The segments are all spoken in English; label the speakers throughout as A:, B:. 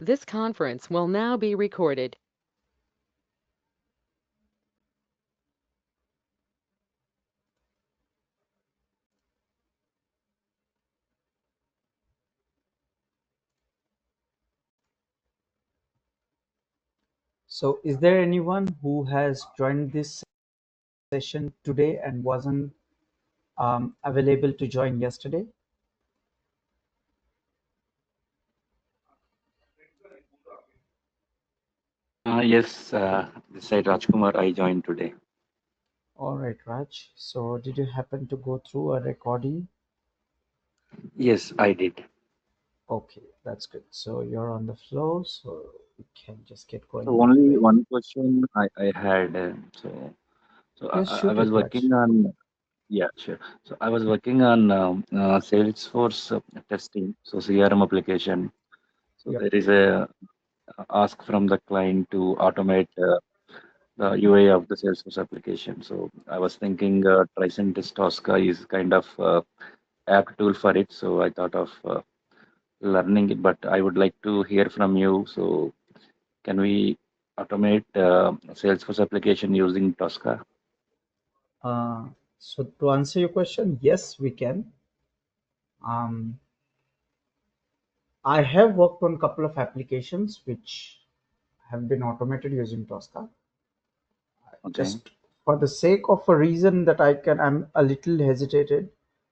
A: This conference will now be recorded.
B: So is there anyone who has joined this session today and wasn't available to join yesterday?
C: Yes, this side Rajkumar, I joined today.
B: All right, Raj. So did you happen to go through a recording?
C: Yes, I did.
B: Okay, that's good. So you're on the flow, so we can just get going
C: So
B: right
C: only
B: away.
C: one question I had. So
B: Yes,
C: I
B: shoot
C: was
B: it, Raj.
C: working on, yeah, sure. So I was working on Salesforce testing, so CRM application. So
B: Yep.
C: there is a ask from the client to automate the UI of the Salesforce application. So I was thinking Tricentis Tosca is kind of apt tool for it. So I thought of learning it, but I would like to hear from you. So can we automate Salesforce application using Tosca?
B: Uh, so to answer your question, yes, we can. Um, I have worked on a couple of applications which have been automated using Tosca.
C: Okay.
B: Just for the sake of a reason that I'm a little hesitated,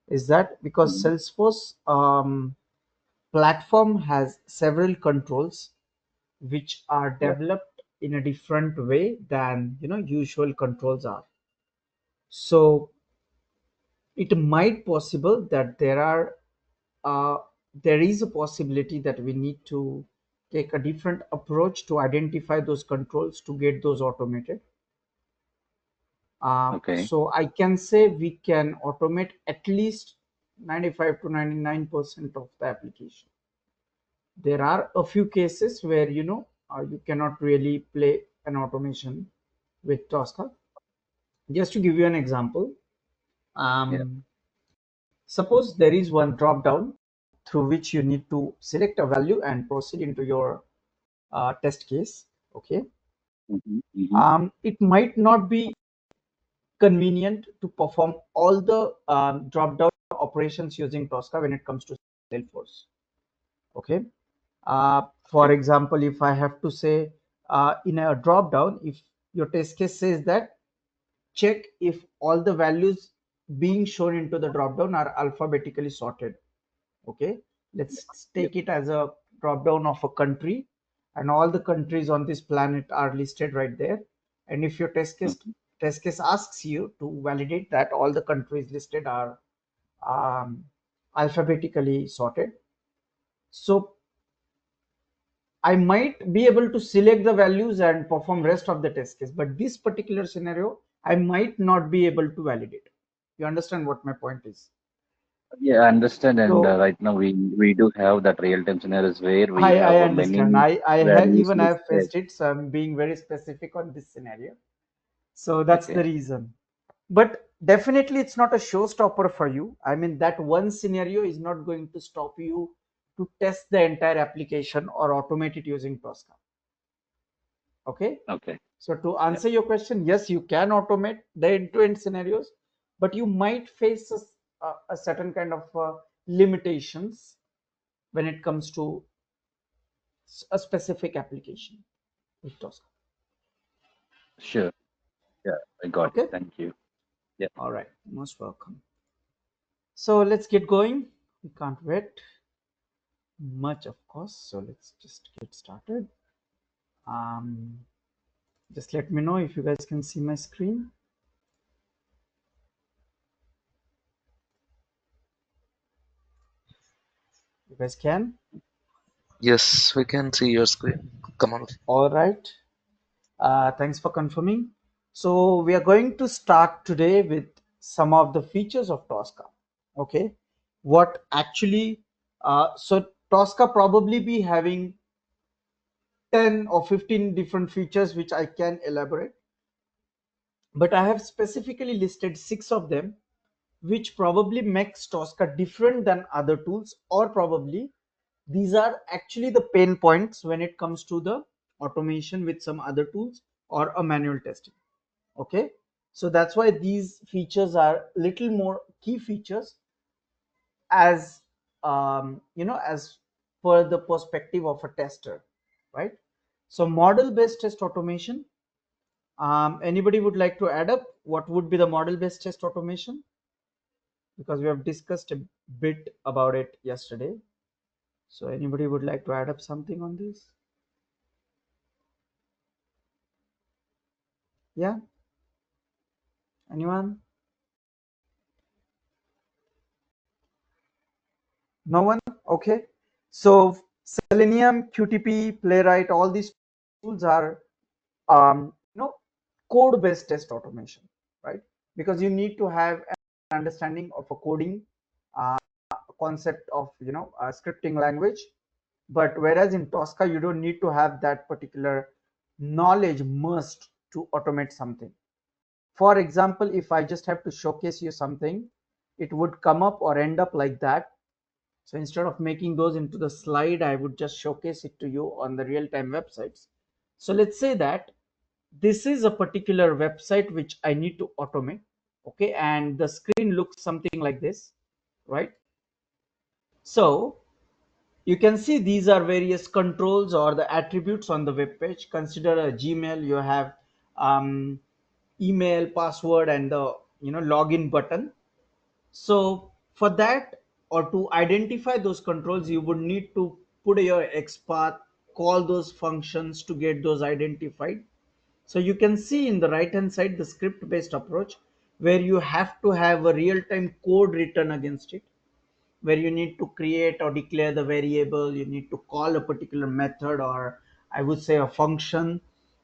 B: is that because
C: Mhm.
B: Salesforce platform has several controls which are
C: Yeah.
B: developed in a different way than usual controls are. So it might possible that uh, there is a possibility that we need to take a different approach to identify those controls to get those automated.
C: Okay.
B: So I can say we can automate at least 95 to 99% of the application. There are a few cases where you cannot really play an automation with Tosca. Just to give you an example,
C: Yeah.
B: um, suppose there is one drop down through which you need to select a value and proceed into your test case. Okay,
C: Hmm.
B: it might not be convenient to perform all the drop down operations using Tosca when it comes to Salesforce. Okay, for
C: Okay.
B: example, if I have to say in a drop down, if your test case says that check if all the values being shown into the drop down are alphabetically sorted. Okay, let's
C: Yeah.
B: take it as a drop down of a country, and all the countries on this planet are listed right there. And if your
C: Mhm.
B: test case asks you to validate that all the countries listed are um, alphabetically sorted, so I might be able to select the values and perform rest of the test case, but this particular scenario I might not be able to validate. You understand what my point is?
C: Yeah, I understand. And
B: So
C: right now we do have that real-time scenarios where we
B: I
C: have
B: understand.
C: many values
B: Even I have
C: listed.
B: faced it, so I'm being very specific on this scenario. So that's the
C: Okay.
B: reason. But definitely, it's not a showstopper for you. I mean, that one scenario is not going to stop you to test the entire application or automate it using Tosca. Okay.
C: Okay.
B: So to
C: Yeah.
B: answer your question, yes, you can automate the end-to-end scenarios, but you might face a certain kind of limitations when it comes to a specific application with Tosca.
C: Sure. Yeah, I got it.
B: Okay.
C: Thank you. Yeah.
B: All right. Most welcome. So let's get going. We can't wait much, of course. So let's just get started. Um, just let me know if you guys can see my screen. You guys can.
D: Yes, we can see your screen. Come on.
B: All right. Thanks for confirming. So we are going to start today with some of the features of Tosca. Okay, what actually? So Tosca probably be having 10 or 15 different features which I can elaborate, but I have specifically listed 6 of them, which probably makes Tosca different than other tools, or probably these are actually the pain points when it comes to the automation with some other tools or a manual testing. Okay, so that's why these features are little more key features as as per the perspective of a tester, right? So model based test automation, anybody would like to add up what would be the model based test automation, because we have discussed a bit about it yesterday. So anybody would like to add up something on this? Yeah, anyone? No one? Okay. So Selenium, QTP, Playwright, all these tools are code-based test automation, right? Because you need to have an understanding of a coding concept of a scripting language. But whereas in Tosca, you don't need to have that particular knowledge must to automate something. For example, if I just have to showcase you something, it would come up or end up like that. So instead of making those into the slide, I would just showcase it to you on the real-time websites. So let's say that this is a particular website which I need to automate. Okay, and the screen looks something like this, right? So you can see these are various controls or the attributes on the web page. Consider a Gmail, you have email, password, and the login button. So for that, or to identify those controls, you would need to put your XPath, call those functions to get those identified. So you can see in the right hand side the script based approach, where you have to have a real time code written against it, where you need to create or declare the variable, you need to call a particular method, or I would say a function.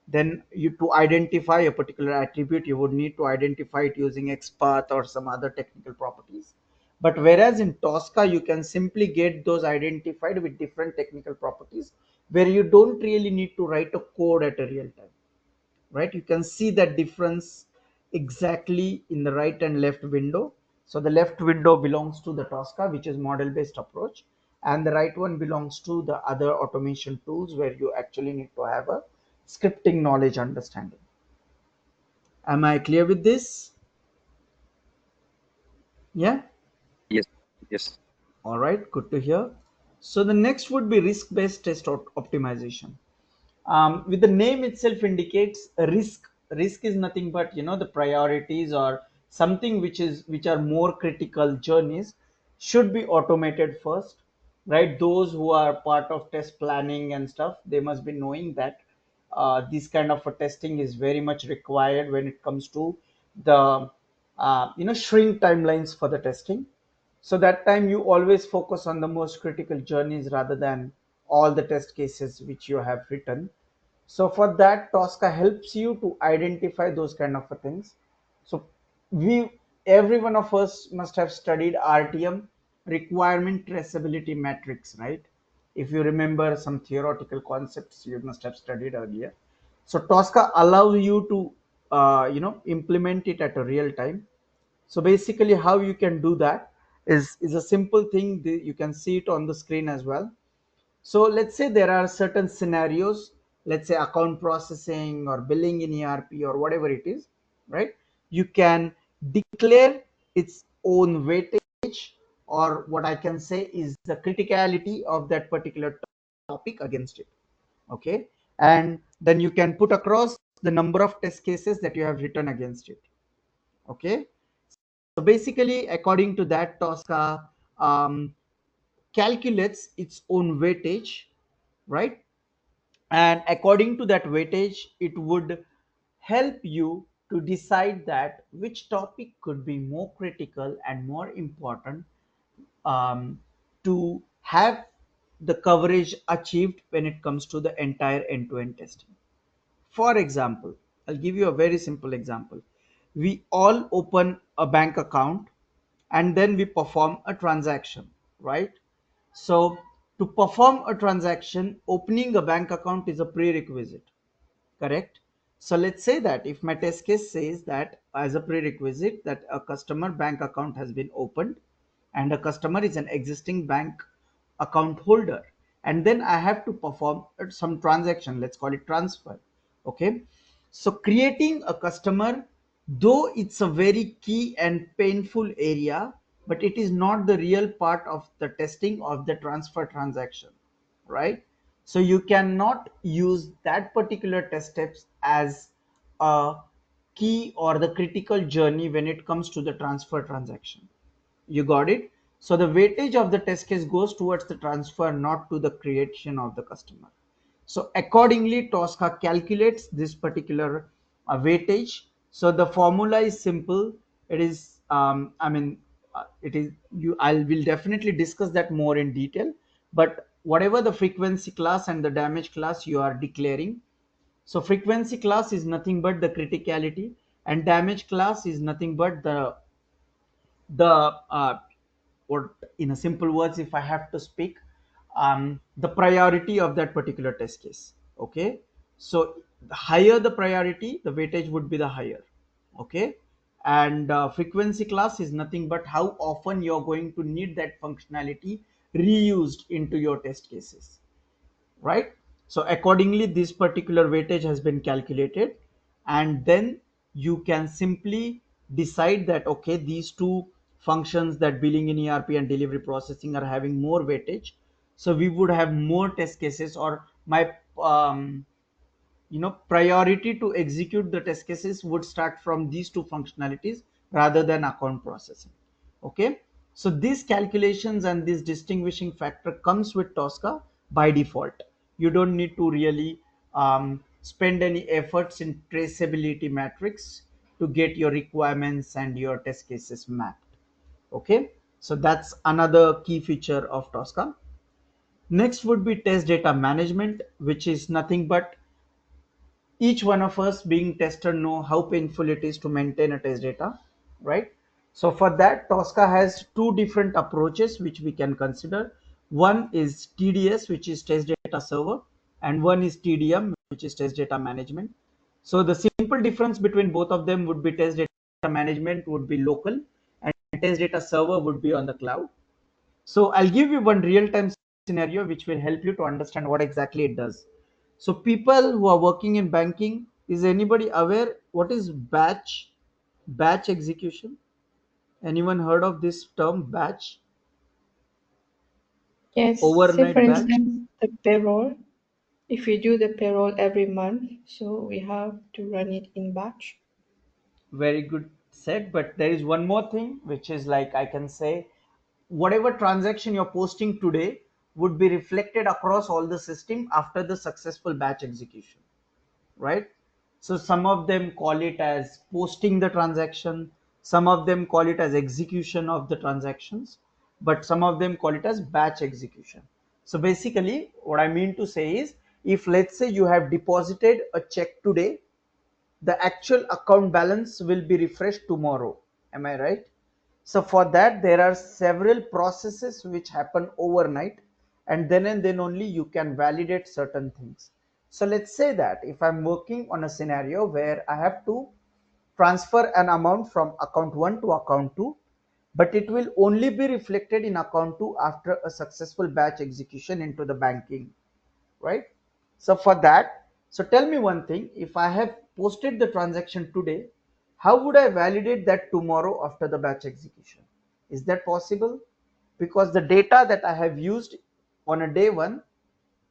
B: Then you, to identify a particular attribute, you would need to identify it using XPath or some other technical properties. But whereas in Tosca, you can simply get those identified with different technical properties, where you don't really need to write a code at a real time, right? You can see that difference exactly in the right and left window. So the left window belongs to the Tosca, which is model based approach, and the right one belongs to the other automation tools, where you actually need to have a scripting knowledge understanding. Am I clear with this? Yeah.
C: Yes, yes.
B: All right, good to hear. So the next would be risk based test optimization. With the name itself indicates a risk. Risk is nothing but the priorities or something which are more critical journeys should be automated first, right? Those who are part of test planning and stuff, they must be knowing that this kind of a testing is very much required when it comes to the shrink timelines for the testing. So that time you always focus on the most critical journeys rather than all the test cases which you have written. So for that, Tosca helps you to identify those kind of things. So we, every one of us must have studied RTM, requirement traceability matrix, right? If you remember some theoretical concepts you must have studied earlier. So Tosca allows you to implement it at a real time. So basically how you can do that is a simple thing. You can see it on the screen as well. So let's say there are certain scenarios, let's say account processing or billing in ERP or whatever it is, right? You can declare its own weightage, or what I can say is the criticality of that particular topic against it. Okay. And then you can put across the number of test cases that you have written against it. Okay. So basically, according to that, Tosca calculates its own weightage, right? And according to that weightage, it would help you to decide that which topic could be more critical and more important to have the coverage achieved when it comes to the entire end-to-end testing. For example, I'll give you a very simple example. We all open a bank account and then we perform a transaction, right? So to perform a transaction, opening a bank account is a prerequisite, correct? So let's say that if my test case says that as a prerequisite that a customer bank account has been opened and a customer is an existing bank account holder, and then I have to perform some transaction, let's call it transfer. Okay, so creating a customer, though it's a very key and painful area, but it is not the real part of the testing of the transfer transaction, right? So you cannot use that particular test steps as a key or the critical journey when it comes to the transfer transaction. You got it? So the weightage of the test case goes towards the transfer, not to the creation of the customer. So accordingly, Tosca calculates this particular weightage. So the formula is simple. It is, it is you. I will definitely discuss that more in detail. But whatever the frequency class and the damage class you are declaring, so frequency class is nothing but the criticality, and damage class is nothing but the or in a simple words, if I have to speak, the priority of that particular test case. Okay, so the higher the priority, the weightage would be the higher. Okay, and frequency class is nothing but how often you're going to need that functionality reused into your test cases, right? So accordingly, this particular weightage has been calculated, and then you can simply decide that okay, these two functions, that billing in ERP and delivery processing, are having more weightage, so we would have more test cases, or my priority to execute the test cases would start from these two functionalities rather than account processing. Okay, so these calculations and this distinguishing factor comes with Tosca by default. You don't need to really spend any efforts in traceability matrix to get your requirements and your test cases mapped. Okay, so that's another key feature of Tosca. Next would be test data management, which is nothing but each one of us being tester know how painful it is to maintain a test data, right? So for that, Tosca has two different approaches which we can consider. One is TDS, which is test data server, and one is TDM, which is test data management. So the simple difference between both of them would be test data management would be local and test data server would be on the cloud. So I'll give you one real-time scenario which will help you to understand what exactly it does. So people who are working in banking, is anybody aware what is batch execution? Anyone heard of this term, batch?
E: Yes, say for
B: Overnight batch?
E: instance, the payroll. If we do the payroll every month, so we have to run it in batch.
B: Very good said, but there is one more thing which is like I can say whatever transaction you're posting today would be reflected across all the system after the successful batch execution, right? So some of them call it as posting the transaction, some of them call it as execution of the transactions, but some of them call it as batch execution. So basically, what I mean to say is, if let's say you have deposited a check today, the actual account balance will be refreshed tomorrow. Am I right? So for that, there are several processes which happen overnight, and then only you can validate certain things. So let's say that if I'm working on a scenario where I have to transfer an amount from account 1 to account 2, but it will only be reflected in account 2 after a successful batch execution into the banking, right? So for that, so tell me one thing, if I have posted the transaction today, how would I validate that tomorrow after the batch execution? Is that possible? Because the data that I have used on a day one,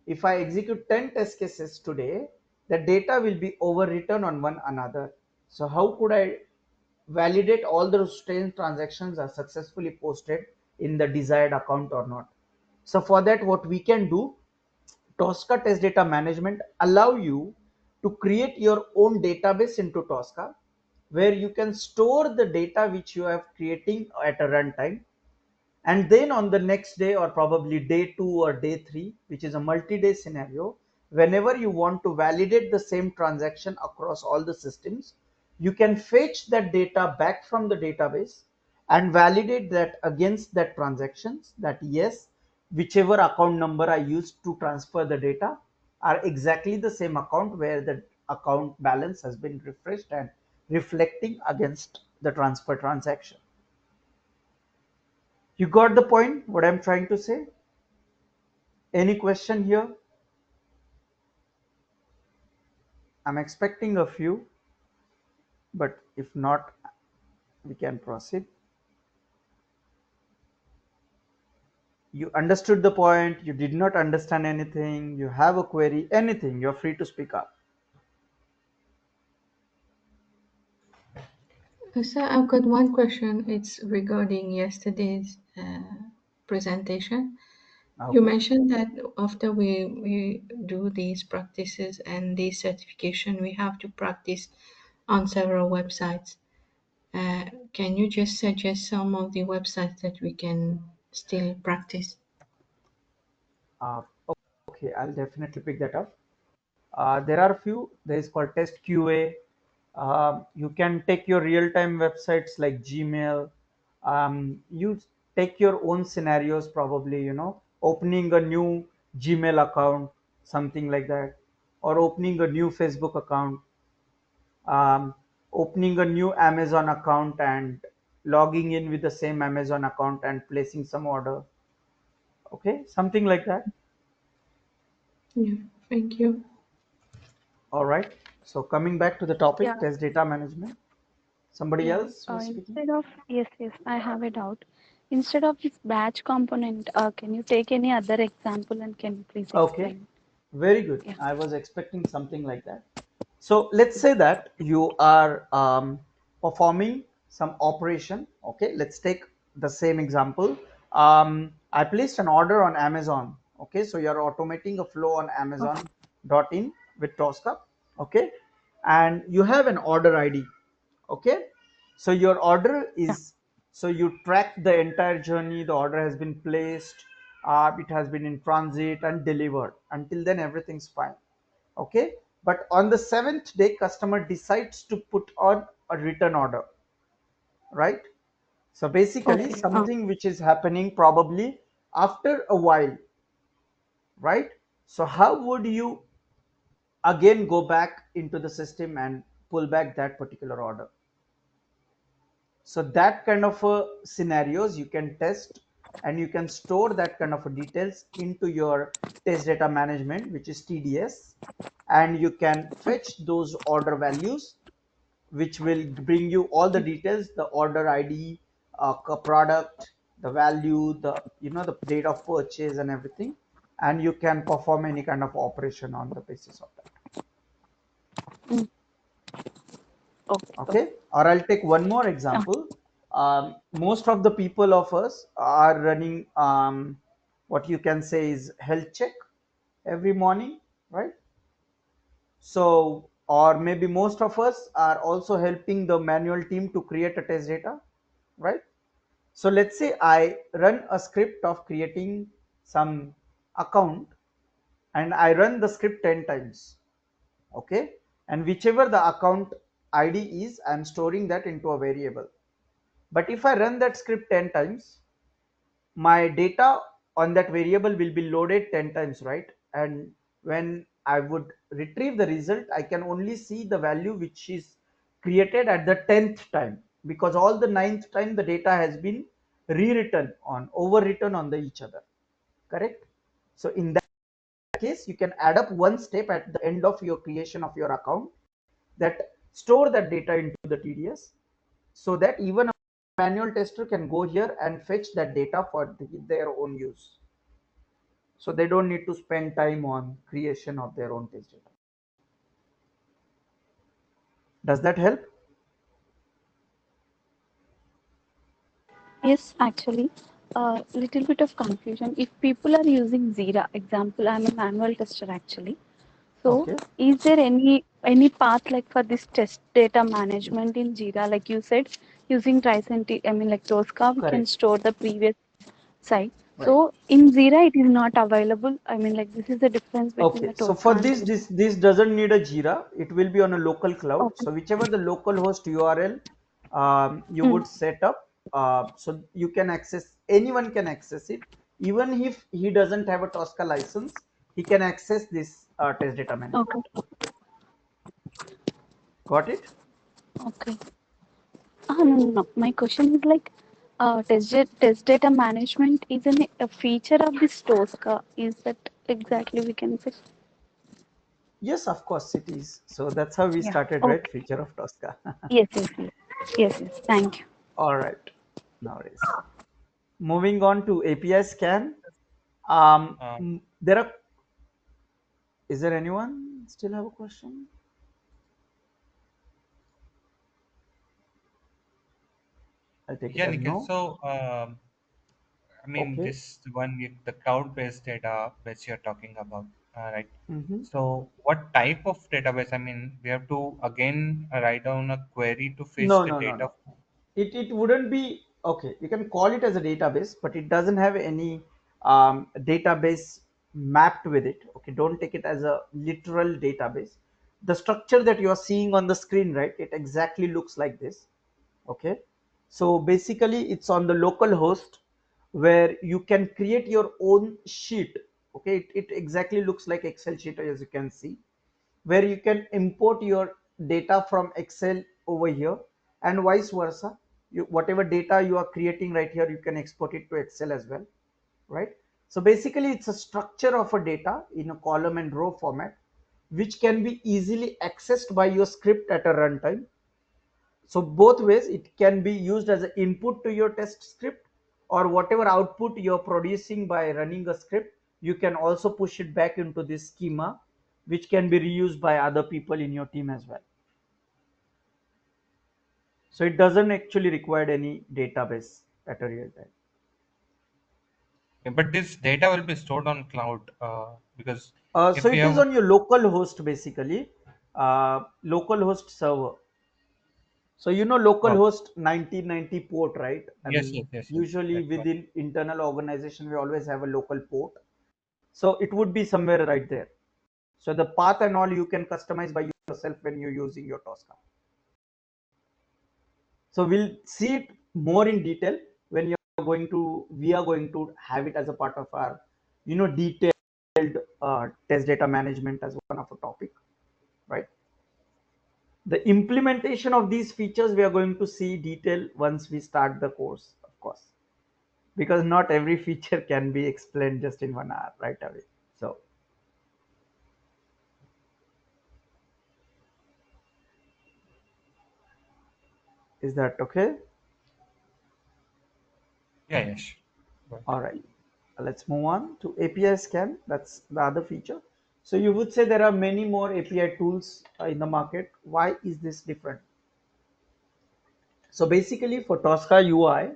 B: if I execute 10 test cases today, the data will be overwritten on one another. So how could I validate all those 10 transactions are successfully posted in the desired account or not? So for that, what we can do, Tosca test data management allow you to create your own database into Tosca, where you can store the data which you are creating at a runtime, and then on the next day or probably day 2 or day 3, which is a multi-day scenario, whenever you want to validate the same transaction across all the systems, you can fetch that data back from the database and validate that against that transactions, that yes, whichever account number I used to transfer the data are exactly the same account where the account balance has been refreshed and reflecting against the transfer transaction. You got the point what I'm trying to say? Any question here? I'm expecting a few, but if not, we can proceed. You understood the point, you did not understand anything, you have a query, anything, you're free to speak up.
E: Sir, I've got one question. It's regarding yesterday's presentation. You
B: Okay.
E: mentioned that after we do these practices and this certification, we have to practice on several websites. Can you just suggest some of the websites that we can still practice?
B: Uh, okay, I'll definitely pick that up. There are a few. There is called Test QA. You can take your real-time websites like Gmail. You take your own scenarios, probably, opening a new Gmail account, something like that, or opening a new Facebook account, um, opening a new Amazon account and logging in with the same Amazon account and placing some order. Okay, something like that.
E: Yeah, thank you.
B: All right. So coming back to the
F: Yeah,
B: topic, test data management. Somebody
F: yeah.
B: else was speaking.
F: Yes, I have a doubt. Instead of this batch component, can you take any other example and can you please
B: Okay,
F: explain?
B: very good.
F: Yeah.
B: I was expecting something like that. So let's say that you are performing some operation. Okay, let's take the same example. I placed an order on Amazon. Okay, so you're automating a flow on
F: Okay.
B: Amazon.in with Tosca. Okay, and you have an order ID. Okay, so your order
F: Yeah.
B: is, so you track the entire journey. The order has been placed, it has been in transit and delivered. Until then everything's fine. Okay, but on the seventh day customer decides to put on a return order, right? So basically
F: Okay.
B: something which is happening probably after a while, right? So how would you again go back into the system and pull back that particular order? So that kind of scenarios you can test, and you can store that kind of details into your test data management, which is TDS, and you can fetch those order values, which will bring you all the details, the order ID, product, the value, the date of purchase and everything, and you can perform any kind of operation on the basis of that.
F: Mm, okay. Okay.
B: Okay, or I'll take one more example. Most of the people of us are running, what you can say is health check every morning, right? So, or maybe most of us are also helping the manual team to create a test data, right? So let's say I run a script of creating some account, and I run the script 10 times. Okay, and whichever the account ID is, I'm storing that into a variable. But if I run that script 10 times, my data on that variable will be loaded 10 times, right? And when I would retrieve the result, I can only see the value which is created at the 10th time, because all the ninth time the data has been rewritten on, overwritten on the each other, correct? So in that case, you can add up one step at the end of your creation of your account, that store that data into the TDS, so that even a manual tester can go here and fetch that data for their own use. So they don't need to spend time on creation of their own test data. Does that help?
F: Yes, actually, a little bit of confusion. If people are using Jira, example, I'm a manual tester actually. So,
B: Okay,
F: is there any path like for this test data management in Jira? Like you said, using Tricentis, I mean like Tosca, we can
B: correct,
F: store the previous site.
B: right.
F: So in Jira, it is not available. I mean like this is the difference between
B: Okay,
F: the
B: so
F: Tosca
B: for
F: and
B: this,
F: Jira.
B: this doesn't need a Jira. It will be on a local cloud.
F: Okay.
B: So whichever the local host URL you
F: Mm.
B: would set up, so you can access. Anyone can access it, even if he doesn't have a Tosca license. He can access this test data management.
F: Okay.
B: Got it?
F: Okay. Ah, no, no, no. My question is like, Test data management is a feature of this Tosca. Is that exactly we can say?
B: Yes, of course it is. So that's how we
F: Yeah.
B: started, right?
F: Okay.
B: Feature of Tosca.
F: Yes, yes, yes. Yes, yes. Thank you.
B: All right. No worries. Moving on to API scan.
G: Uh,
B: There are. Is there anyone still have a question? I'll take it
G: yeah,
B: as
G: Nikhil.
B: no.
G: So, I mean,
B: Okay.
G: this one, the cloud-based database you're talking about, right?
B: Mm-hmm.
G: So, what type of database? I mean, we have to again write down a query to fetch
B: No,
G: the
B: no, no,
G: data.
B: no. It wouldn't be okay. You can call it as a database, but it doesn't have any database mapped with it. Okay, don't take it as a literal database. The structure that you are seeing on the screen, right? It exactly looks like this. Okay, so basically, it's on the local host where you can create your own sheet. Okay, it exactly looks like Excel sheet as you can see, where you can import your data from Excel over here and vice versa. Whatever data you are creating right here, you can export it to Excel as well, right? So basically, it's a structure of a data in a column and row format, which can be easily accessed by your script at a runtime. So both ways, it can be used as an input to your test script, or whatever output you're producing by running a script, you can also push it back into this schema, which can be reused by other people in your team as well. So it doesn't actually require any database at a real time.
G: Okay, but this data will be stored on cloud because
B: So
G: if we
B: it is
G: have,
B: on your local host basically, local host server. So local
G: oh,
B: host 1990 port, right? I
G: yes,
B: mean,
G: yes, yes, yes,
B: usually
G: that's what.
B: within internal organization, we always have a local port. So it would be somewhere right there. So the path and all you can customize by yourself when you're using your Tosca. So we'll see it more in detail when we are going to have it as a part of our, detailed test data management as one of a topic, right? The implementation of these features we are going to see detail once we start the course, of course, because not every feature can be explained just in 1 hour right away. So is that okay?
G: Yeah, yes. Right.
B: All right, let's move on to API scan. That's the other feature. So you would say there are many more API tools in the market. Why is this different? So basically for Tosca UI,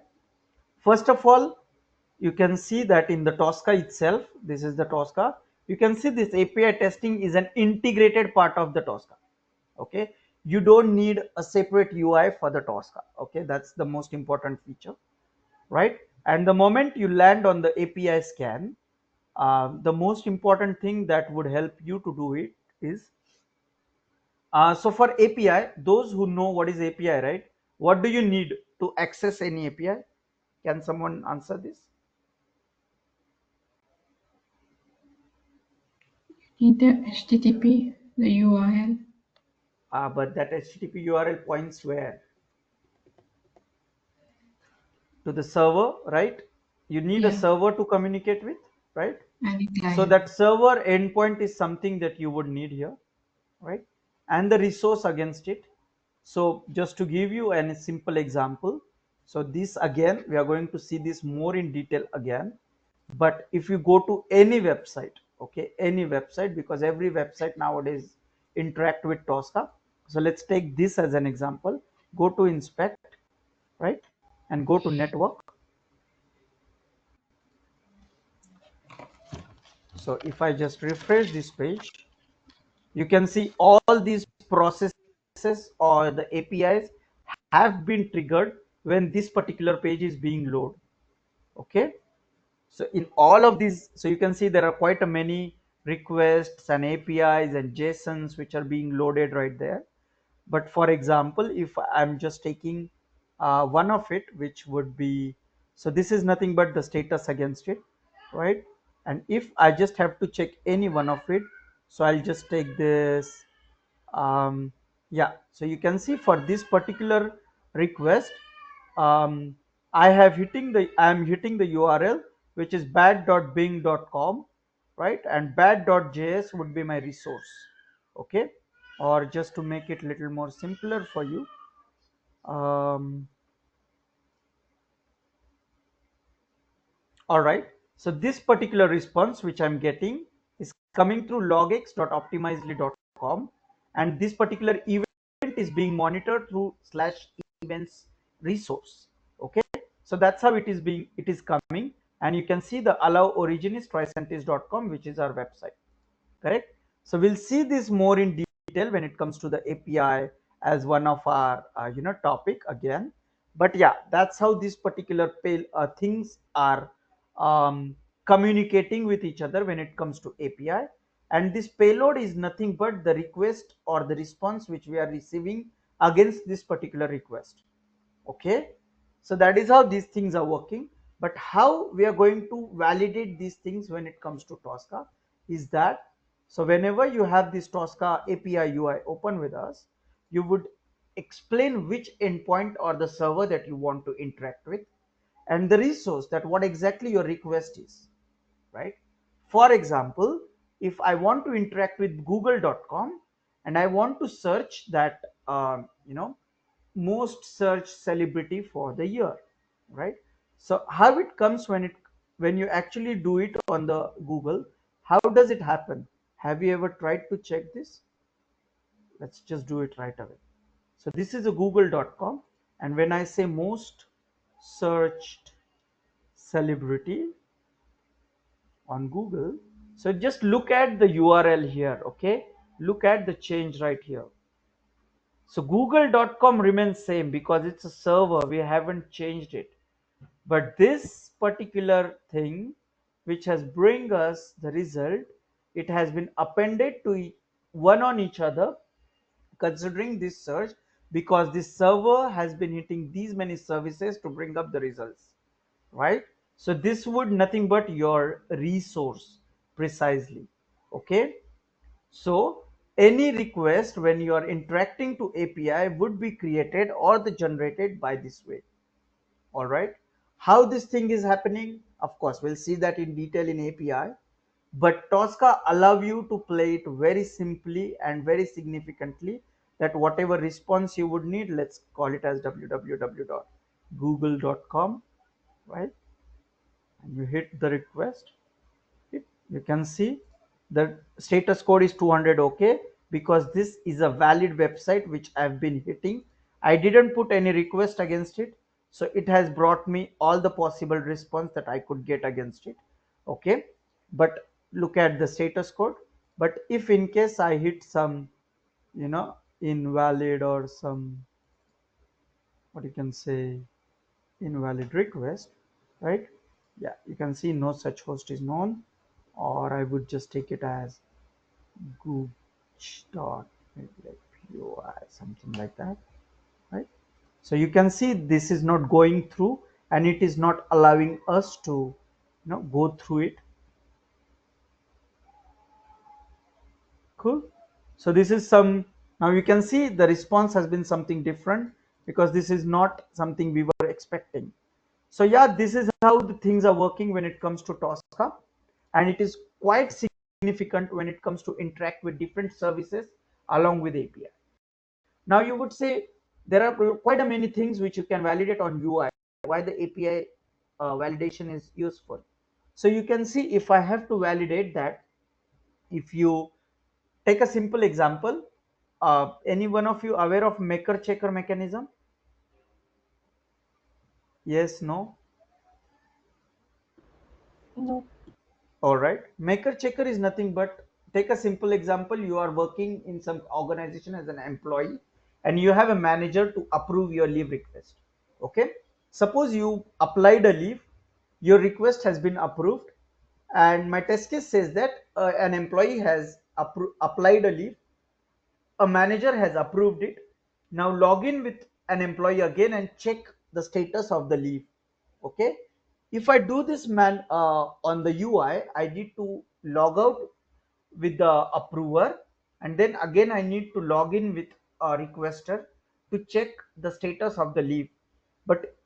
B: first of all, you can see that in the Tosca itself, this is the Tosca. You can see this API testing is an integrated part of the Tosca. Okay, you don't need a separate UI for the Tosca. Okay, that's the most important feature, right? And the moment you land on the API scan, the most important thing that would help you to do it is so for API, those who know what is API, right? What do you need to access any API? Can someone answer this?
E: Need the HTTP, the URL.
B: But that HTTP URL points where? To the server, right? You need a
E: Yeah,
B: server to communicate with, right?
E: and the
B: So
E: client.
B: that server endpoint is something that you would need here, right? And the resource against it. So just to give you a simple example, so this again, we are going to see this more in detail again. But if you go to any website, okay, any website, because every website nowadays interact with Tosca. So let's take this as an example. Go to inspect, right? And go to network. So if I just refresh this page, you can see all these processes or the APIs have been triggered when this particular page is being loaded. Okay. So in all of these, so you can see there are quite a many requests and APIs and JSONs which are being loaded right there. But for example, if I'm just taking one of it, which would be, so this is nothing but the status against it, right? And if I just have to check any one of it, so I'll just take this. Yeah, so you can see for this particular request, um, I am hitting the URL, which is bad.bing.com, right? And bad.js would be my resource. Okay, or just to make it a little more simpler for you, all right, so this particular response which I'm getting is coming through logx.optimizely.com, and this particular event is being monitored through /events resource. Okay, so that's how it is coming, and you can see the allow origin is tricentis.com, which is our website. Correct. So we'll see this more in detail when it comes to the API as one of our topic again. But yeah, that's how these particular things are communicating with each other when it comes to API. And this payload is nothing but the request or the response which we are receiving against this particular request. Okay, so that is how these things are working. But how we are going to validate these things when it comes to Tosca is that, so whenever you have this Tosca API UI open with us, you would explain which endpoint or the server that you want to interact with, and the resource, that what exactly your request is, right? For example, if I want to interact with google.com and I want to search that most search celebrity for the year, right? So how it comes when you actually do it on the Google, how does it happen? Have you ever tried to check this? Let's just do it right away. So this is a google.com, and when I say most searched celebrity on Google, so just look at the URL here. Okay, look at the change right here. So google.com remains same because it's a server, we haven't changed it. But this particular thing which has bring us the result, it has been appended to one on each other considering this search, because this server has been hitting these many services to bring up the results, right? So this would nothing but your resource precisely. Okay, so any request when you are interacting to API would be created or the generated by this way. All right, how this thing is happening, of course we'll see that in detail in API, but Tosca allow you to play it very simply and very significantly, that whatever response you would need, let's call it as www.google.com, right? And you hit the request. You can see the status code is 200. Okay, because this is a valid website which I've been hitting. I didn't put any request against it, so it has brought me all the possible response that I could get against it. Okay, but look at the status code. But if in case I hit some invalid or some, what you can say, invalid request, right? Yeah, you can see no such host is known, or I would just take it as gooch dot maybe like POI, something like that, right? So you can see this is not going through, and it is not allowing us to go through it. Cool. So this is some, now you can see the response has been something different because this is not something we were expecting. So yeah, this is how the things are working when it comes to Tosca, and it is quite significant when it comes to interact with different services along with API. Now you would say there are quite a many things which you can validate on UI, why the API validation is useful. So you can see, if I have to validate that, if you take a simple example, any one of you aware of maker checker mechanism? Yes, no?
F: No.
B: All right, maker checker is nothing but, take a simple example, you are working in some organization as an employee and you have a manager to approve your leave request. Okay, suppose you applied a leave, your request has been approved, and my test case says that an employee has applied a leave, a manager has approved it. Now log in with an employee again and check the status of the leave. Okay, if I do this on the UI, I need to log out with the approver, and then again I need to log in with a requester to check the status of the leave. But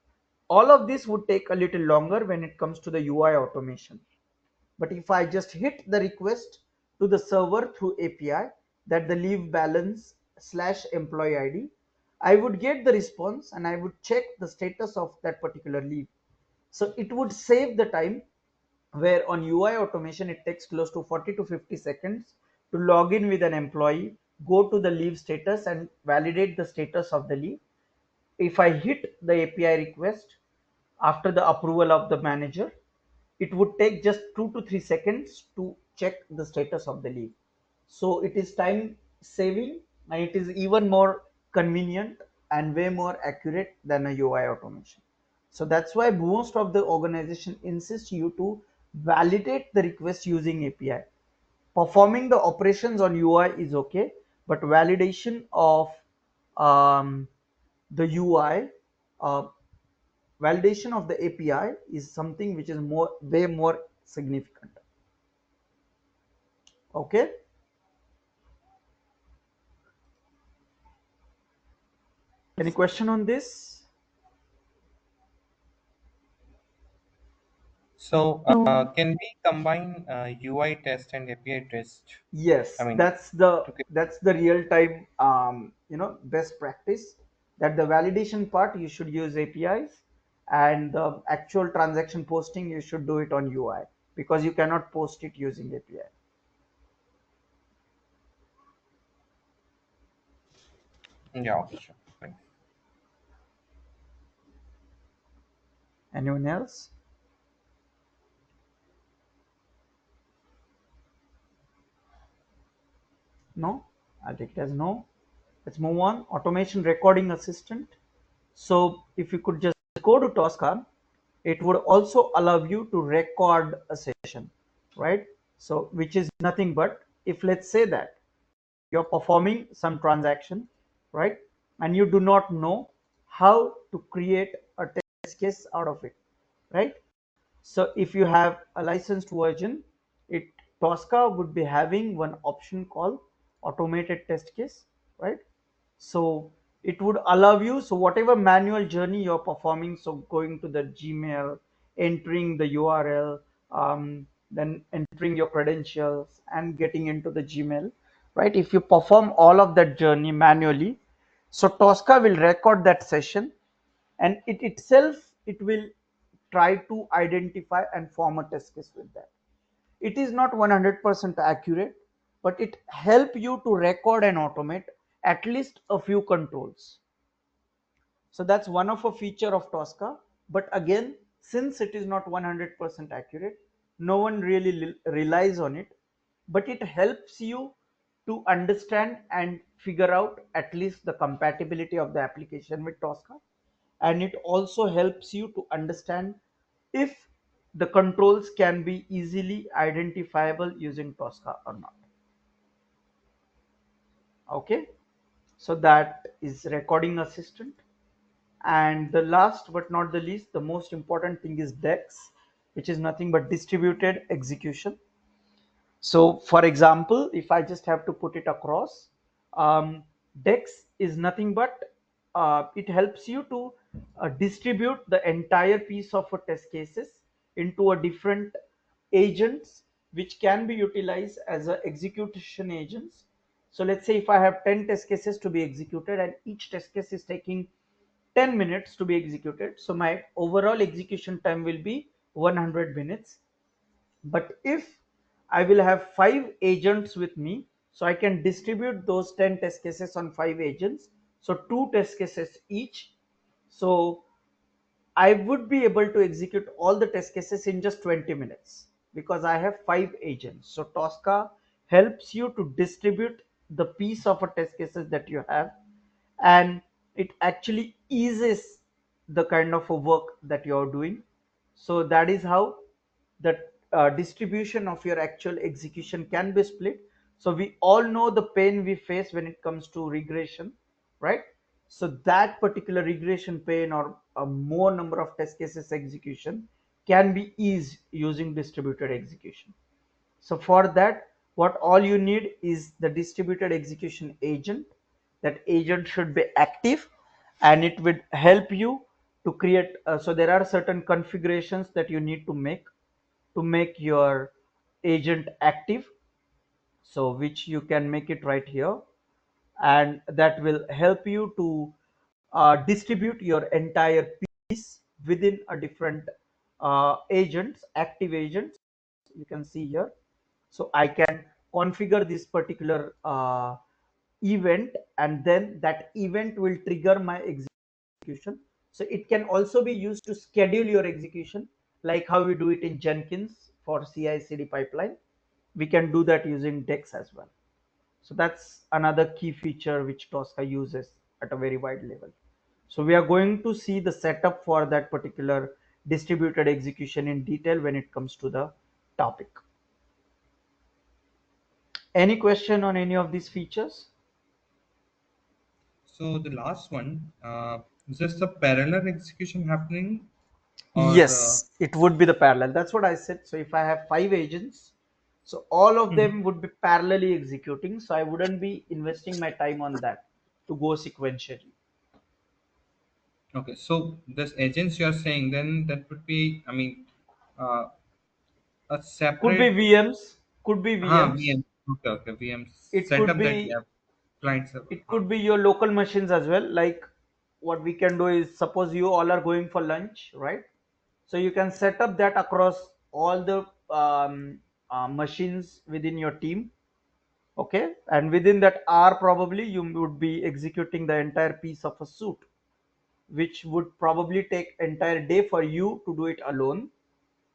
B: All of this would take a little longer when it comes to the UI automation. But if I just hit the request to the server through API that the leave balance / employee ID, I would get the response and I would check the status of that particular leave. So it would save the time, where on UI automation it takes close to 40 to 50 seconds to log in with an employee, go to the leave status and validate the status of the leave. If I hit the API request after the approval of the manager, it would take just 2 to 3 seconds to check the status of the leave. So it is time saving and it is even more convenient and way more accurate than a UI automation. So that's why most of the organization insist you to validate the request using API. Performing the operations on UI is okay, but validation of the UI, uh, validation of the API is something which is way more significant. Okay. Any question on this?
G: So,
F: No.
G: can we combine UI test and API test? I
B: Yes,
G: mean,
B: that's the
G: to
B: real time best practice, that the validation part you should use APIs and the actual transaction posting you should do it on UI, because you cannot post it using API.
G: yeah, okay, sure. Fine.
B: Anyone else? No? I'll take it as no. Let's move on. Automation recording assistant. So if you could just go to Tosca, it would also allow you to record a session, right? So which is nothing but, if let's say that you're performing some transaction, right? And you do not know how to create a test case out of it, right? So if you have a licensed version, it Tosca would be having one option called automated test case, right? So it would allow you, so whatever manual journey you're performing, so going to the Gmail, entering the URL, then entering your credentials and getting into the Gmail, right? If you perform all of that journey manually, so Tosca will record that session, and it itself, it will try to identify and form a test case with that. It is not 100% accurate, but it help you to record and automate at least a few controls. So that's one of a feature of Tosca. But again, since it is not 100% accurate, no one really relies on it, but it helps you to understand and figure out at least the compatibility of the application with Tosca. And it also helps you to understand if the controls can be easily identifiable using Tosca or not. Okay, so that is recording assistant. And the last but not the least, the most important thing is DEX, which is nothing but distributed execution. So for example, if I just have to put it across, DEX is nothing but it helps you to distribute the entire piece of a test cases into a different agents, which can be utilized as a execution agents. So let's say if I have 10 test cases to be executed and each test case is taking 10 minutes to be executed, so my overall execution time will be 100 minutes. But if I will have 5 agents with me, so I can distribute those 10 test cases on 5 agents, so 2 test cases each. So I would be able to execute all the test cases in just 20 minutes because I have 5 agents. So Tosca helps you to distribute the piece of a test cases that you have, and it actually eases the kind of a work that you're doing. So that is how the distribution of your actual execution can be split. So we all know the pain we face when it comes to regression, right? So that particular regression pain or a more number of test cases execution can be eased using distributed execution. So for that, what all you need is the distributed execution agent. That agent should be active and it would help you to create. So there are certain configurations that you need to make your agent active. So which you can make it right here, and that will help you to distribute your entire piece within a different agents, active agents. You can see here. So I can configure this particular event, and then that event will trigger my execution. So it can also be used to schedule your execution, like how we do it in Jenkins for CI/CD pipeline. We can do that using Dex as well. So that's another key feature which Tosca uses at a very wide level. So we are going to see the setup for that particular distributed execution in detail when it comes to the topic. Any question on any of these features?
G: So the last one, is just a parallel execution happening, or
B: Yes, it would be the parallel. That's what I said. So if I have 5 agents, so all of
G: Mhm.
B: them would be parallelly executing. So I wouldn't be investing my time on that to go sequentially.
G: Okay, so this agents you are saying, then that would be, I mean, uh, a
B: Could be
G: separate
B: VMs, could be VMs.
G: VM. Okay, okay, VM
B: It could
G: setup that you
B: be
G: have, client server.
B: it could be your local machines as well. Like what we can do is, suppose you all are going for lunch, right? So you can set up that across all the machines within your team. Okay, and within that hour probably you would be executing the entire piece of a suit, which would probably take entire day for you to do it alone.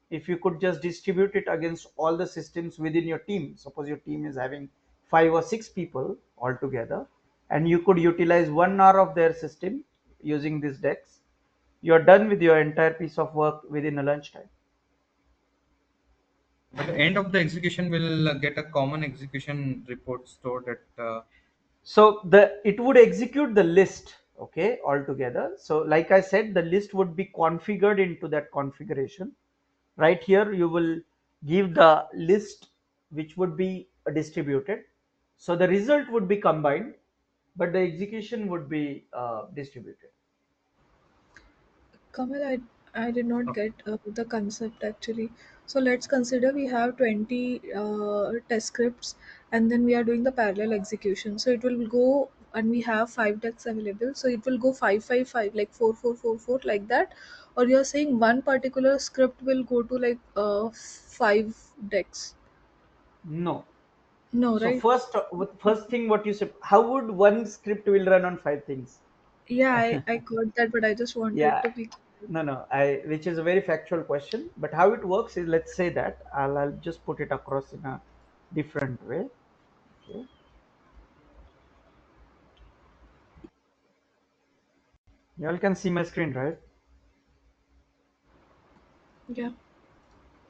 B: If you could just distribute it against all the systems within your team, suppose your team is having 5 or 6 people altogether, and you could utilize 1 hour of their system using this Dex, you're done with your entire piece of work within a lunchtime.
G: At the end of the execution, we'll get a common execution report stored at.
B: So the it would execute the list, okay, altogether. So like I said, the list would be configured into that configuration. Right here you will give the list which would be distributed. So the result would be combined, but the execution would be distributed.
H: Kamal, I did not
G: Okay.
H: get the concept actually. So let's consider we have 20 test scripts and then we are doing the parallel execution. So it will go and we have 5 decks available. So it will go 5 5 5 like 4 4 4 4 like that. Or you're saying one particular script will go to like 5 decks.
B: No.
H: No,
B: So
H: right?
B: first thing what you said, how would one script will run on 5 things?
H: Yeah, I got that, but I just wanted
B: Yeah,
H: to be.
B: no, I which is a very factual question. But how it works is, let's say that I'll just put it across in a different way. Okay, you all can see my screen, right?
H: Yeah.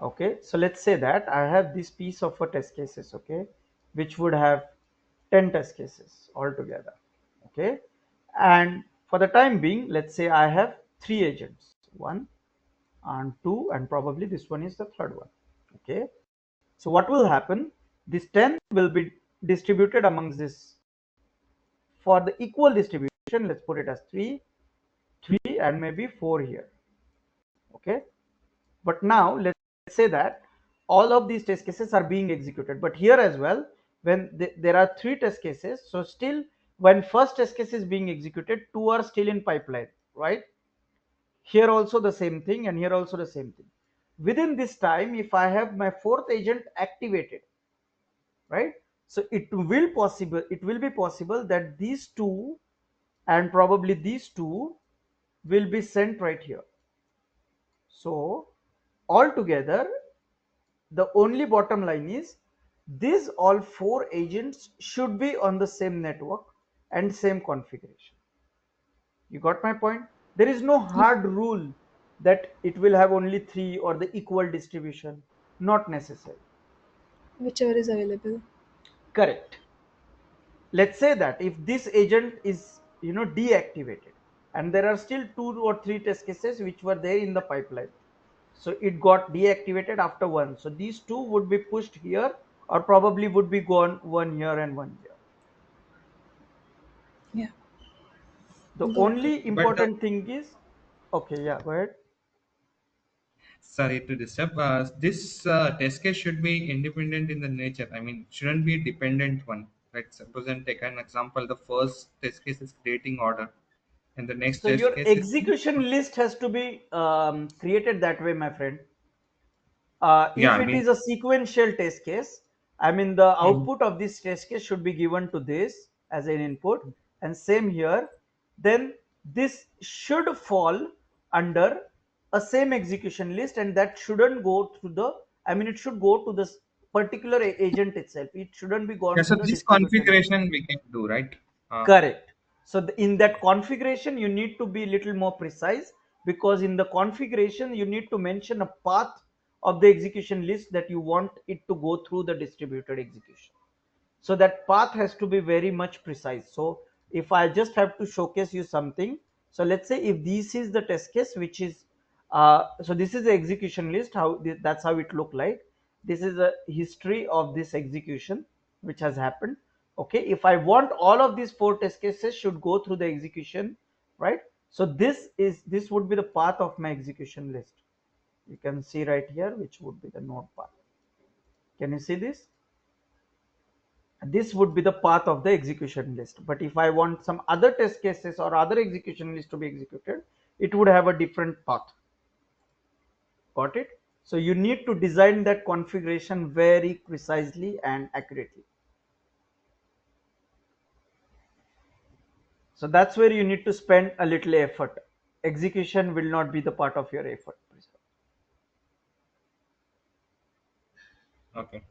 B: Okay, so let's say that I have this piece of a test cases, okay, which would have 10 test cases altogether. Okay, and for the time being, let's say I have 3 agents, one and two, and probably this one is the third one. Okay, so what will happen, this 10 will be distributed amongst this. For the equal distribution, let's put it as 3 3 and maybe 4 here. Okay, but now let's say that all of these test cases are being executed, but here as well, when there are 3 test cases, so still when first test case is being executed, 2 are still in pipeline, right? Here also the same thing, and here also the same thing. Within this time, if I have my fourth agent activated, right, so it will be possible that these two and probably these two will be sent right here. So altogether, the only bottom line is these all 4 agents should be on the same network and same configuration. You got my point? There is no hard rule that it will have only 3 or the equal distribution. Not necessary.
H: Whichever is available.
B: Correct. Let's say that if this agent is deactivated, and there are still 2 or 3 test cases which were there in the pipeline, so it got deactivated after one, so these two would be pushed here, or probably would be gone, one here and one here.
H: Yeah,
B: The
H: got it.
B: only
G: But
B: important thing is Okay, yeah, go ahead.
G: Sorry to disturb. This test case should be independent in the nature. I mean, shouldn't be a dependent one. Right? Suppose and take an example. The first test case is creating order, and the next
B: So
G: test
B: your
G: case is
B: execution list has to be created that way, my friend.
G: yeah.
B: If
G: I
B: it
G: mean,
B: is a sequential test case, I mean the
G: mhm.
B: output of this test case should be given to this as an input, and same here. Then this should fall under a same execution list, and that shouldn't go through the. I mean, it should go to this particular agent itself. It shouldn't be
G: Yeah.
B: gone
G: So
B: to the
G: this
B: distributed agent.
G: configuration we can do, right?
B: Correct. So in that configuration, you need to be a little more precise, because in the configuration, you need to mention a path of the execution list that you want it to go through the distributed execution. So that path has to be very much precise. So if I just have to showcase you something, so let's say if this is the test case, which is so this is the execution list, that's how it look like. This is a history of this execution which has happened. Okay, if I want all of these four test cases should go through the execution, right? So this would be the path of my execution list. You can see right here which would be the node path. Can you see this? This would be the path of the execution list. But if I want some other test cases or other execution list to be executed, it would have a different path. Got it? So you need to design that configuration very precisely and accurately. So that's where you need to spend a little effort. Execution will not be the part of your effort.
G: Okay.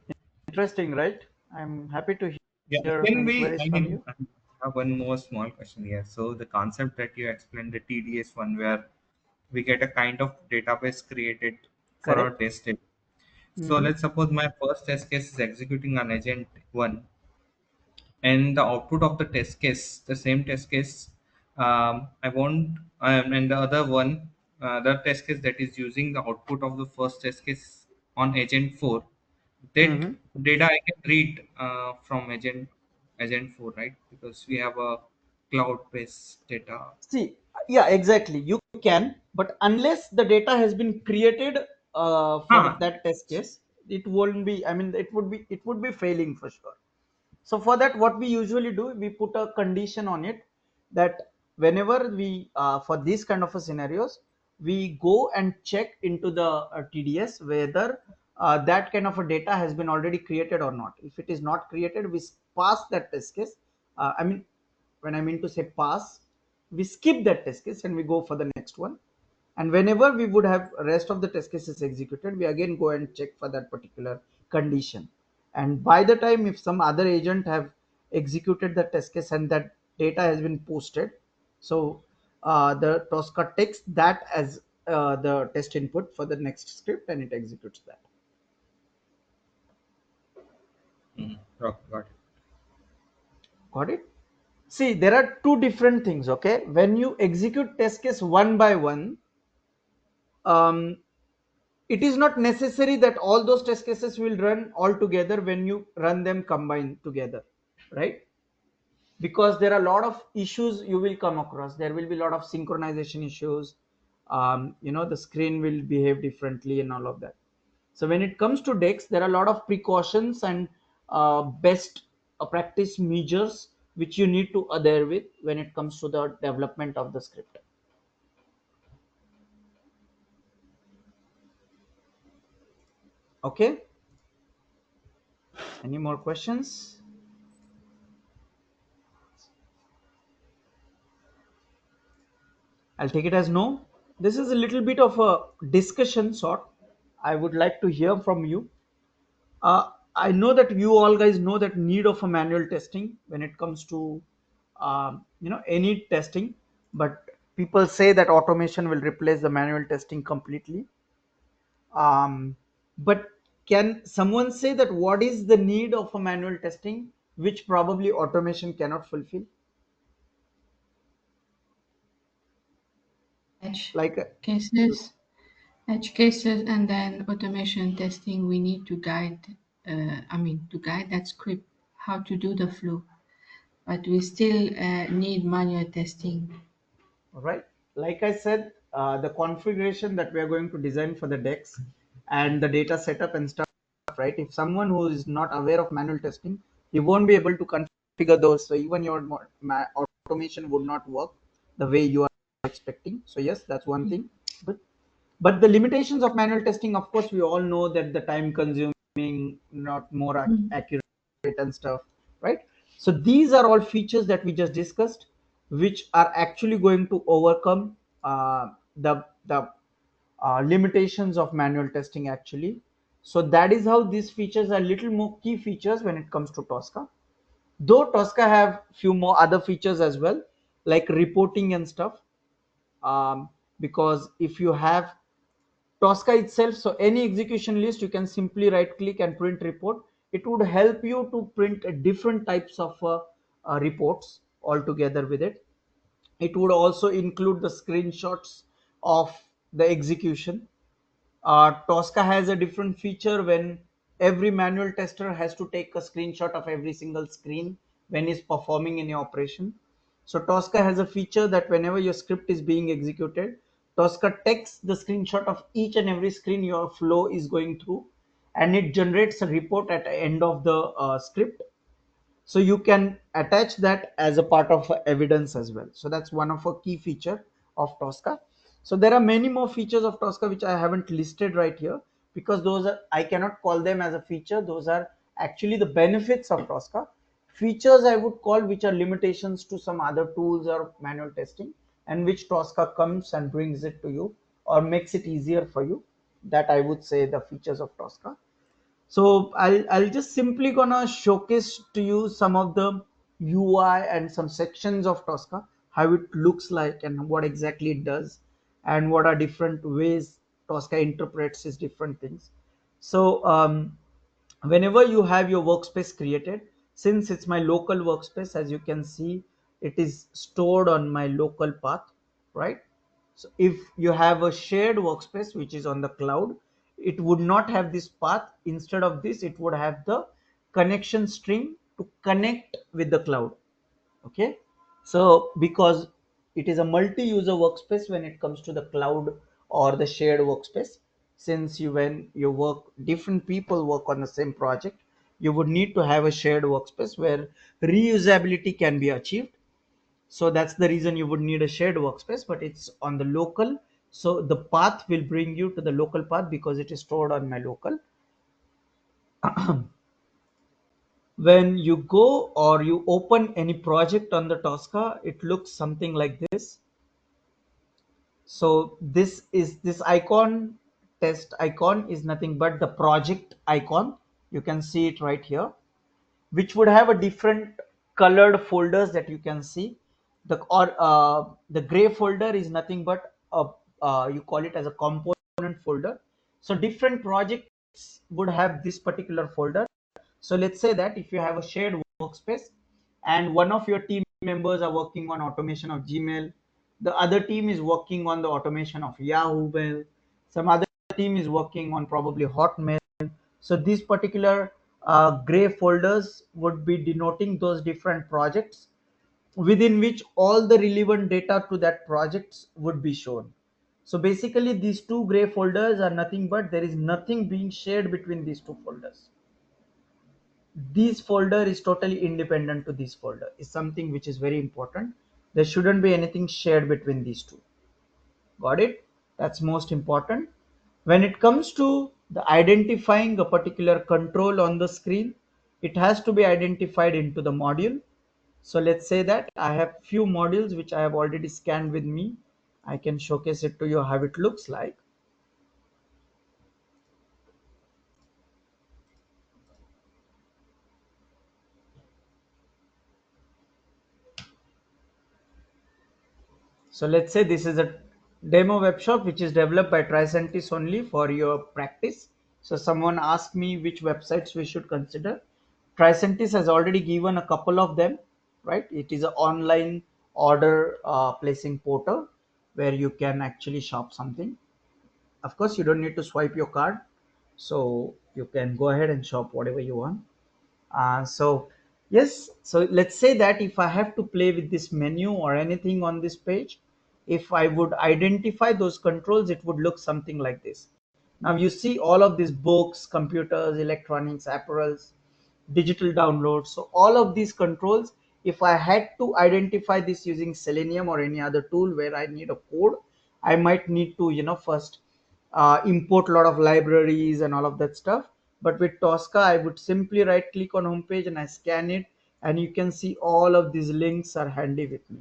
B: Interesting, right? I'm happy to
G: Yeah.
B: hear
G: Can we?
B: inquiries
G: I
B: from
G: mean,
B: you.
G: I have one more small question here. So the concept that you explained, the TDS one, where we get a kind of database created for our
B: Correct?
G: testing. So
B: Hmm.
G: let's suppose my first test case is executing on agent one, and the output of the test case, the same test case, I want, and the other one, the test case that is using the output of the first test case on agent four, that
B: Hmm.
G: data I can read from agent four, right? Because we have a cloud-based data.
B: See, yeah, exactly. You can, but unless the data has been created for
G: Huh.
B: that test case, it won't be. I mean, it would be failing for sure. So for that, what we usually do, we put a condition on it that whenever we for these kind of a scenarios, we go and check into the TDS whether that kind of a data has been already created or not. If it is not created, we pass that test case. I mean, when I mean to say pass, we skip that test case and we go for the next one. And whenever we would have rest of the test cases executed, we again go and check for that particular condition. And by the time if some other agent have executed the test case and that data has been posted, so the Tosca takes that as the test input for the next script and it executes that.
G: Mhm. Oh, got it.
B: Got it? See, there are two different things. Okay, when you execute test case one by one, um, it is not necessary that all those test cases will run all together when you run them combined together, right? Because there are a lot of issues you will come across. There will be a lot of synchronization issues. The screen will behave differently and all of that. So when it comes to dex, there are a lot of precautions and best practice measures which you need to adhere with when it comes to the development of the script. Okay, any more questions? I'll take it as no. This is a little bit of a discussion sort. I would like to hear from you. I know that you all guys know that need of a manual testing when it comes to any testing, but people say that automation will replace the manual testing completely. But can someone say that what is the need of a manual testing, which probably automation cannot fulfill?
E: Edge
B: Like,
E: cases, edge cases, and then automation testing. We need to guide. To guide that script how to do the flow, but we still need manual testing.
B: right? Like I said, the configuration that we are going to design for the decks and the data setup and stuff, right? If someone who is not aware of manual testing, he won't be able to configure those. So even your automation would not work the way you are expecting. So yes, that's one thing. But the limitations of manual testing, of course, we all know that the time consuming, not more accurate and stuff, right? So these are all features that we just discussed, which are actually going to overcome the limitations of manual testing actually. So that is how these features are little more key features when it comes to Tosca. Though Tosca have few more other features as well, like reporting and stuff. Because if you have Tosca itself, so any execution list, you can simply right click and print report. It would help you to print different types of reports altogether with it. It would also include the screenshots of the execution. Tosca has a different feature when every manual tester has to take a screenshot of every single screen when he's performing any operation. So Tosca has a feature that whenever your script is being executed, Tosca takes the screenshot of each and every screen your flow is going through, and it generates a report at the end of the script. So you can attach that as a part of evidence as well. So that's one of a key feature of Tosca. So there are many more features of Tosca which I haven't listed right here, because those are, I cannot call them as a feature. Those are actually the benefits of Tosca. Features I would call which are limitations to some other tools or manual testing, and which Tosca comes and brings it to you or makes it easier for you. That I would say the features of Tosca. So I'll just simply gonna showcase to you some of the UI and some sections of Tosca, how it looks like and what exactly it does, and what are different ways Tosca interprets its different things. So whenever you have your workspace created, since it's my local workspace, as you can see, it is stored on my local path, right? So if you have a shared workspace which is on the cloud, it would not have this path. Instead of this, it would have the connection string to connect with the cloud. Okay. So because it is a multi-user workspace when it comes to the cloud or the shared workspace, since you when you work, different people work on the same project, you would need to have a shared workspace where reusability can be achieved. So that's the reason you would need a shared workspace, but it's on the local. So the path will bring you to the local path because it is stored on my local. When you go or you open any project on the Tosca, it looks something like this. So this icon, test icon, is nothing but the project icon. You can see it right here, which would have a different colored folders that you can see. The gray folder is nothing but a, you call it as a component folder. So different projects would have this particular folder. So let's say that if you have a shared workspace and one of your team members are working on automation of Gmail, the other team is working on the automation of Yahoo Mail, some other team is working on probably Hotmail. So these particular gray folders would be denoting those different projects within which all the relevant data to that projects would be shown. So basically these two gray folders are nothing but there is nothing being shared between these two folders. This folder is totally independent to this folder, is something which is very important. There shouldn't be anything shared between these two. Got it? That's most important. When it comes to the identifying a particular control on the screen, it has to be identified into the module. So let's say that I have few modules which I have already scanned with me. I can showcase it to you how it looks like. So let's say this is a demo web shop which is developed by Tricentis only for your practice. So someone asked me which websites we should consider. Tricentis has already given a couple of them, right? It is an online order placing portal where you can actually shop something. Of course, you don't need to swipe your card, so you can go ahead and shop whatever you want. So yes, so let's say that if I have to play with this menu or anything on this page, if I would identify those controls, it would look something like this. Now you see all of these books, computers, electronics, apparels, digital downloads. So all of these controls, if I had to identify this using Selenium or any other tool where I need a code, I might need to, first import a lot of libraries and all of that stuff. But with Tosca, I would simply right click on homepage and I scan it, and you can see all of these links are handy with me.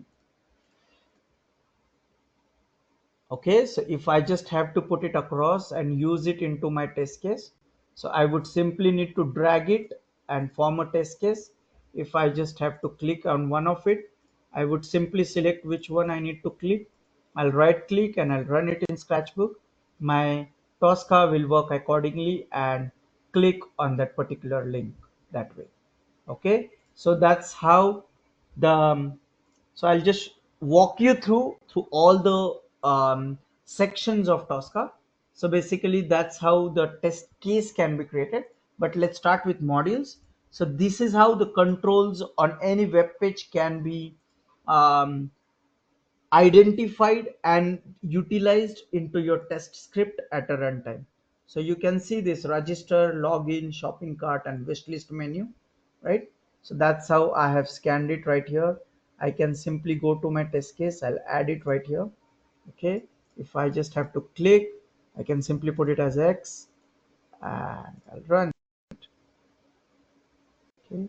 B: Okay, so if I just have to put it across and use it into my test case, so I would simply need to drag it and form a test case. If I just have to click on one of it, I would simply select which one I need to click. I'll right click and I'll run it in Scratchbook. My Tosca will work accordingly and click on that particular link that way. Okay, so that's how the so I'll just walk you through all the sections of Tosca. So basically that's how the test case can be created. But let's start with modules. So this is how the controls on any web page can be um, identified and utilized into your test script at a runtime. So you can see this register, login, shopping cart, and wish list menu, right? So that's how I have scanned it right here. I can simply go to my test case. I'll add it right here. Okay. If I just have to click, I can simply put it as X and I'll run. Okay.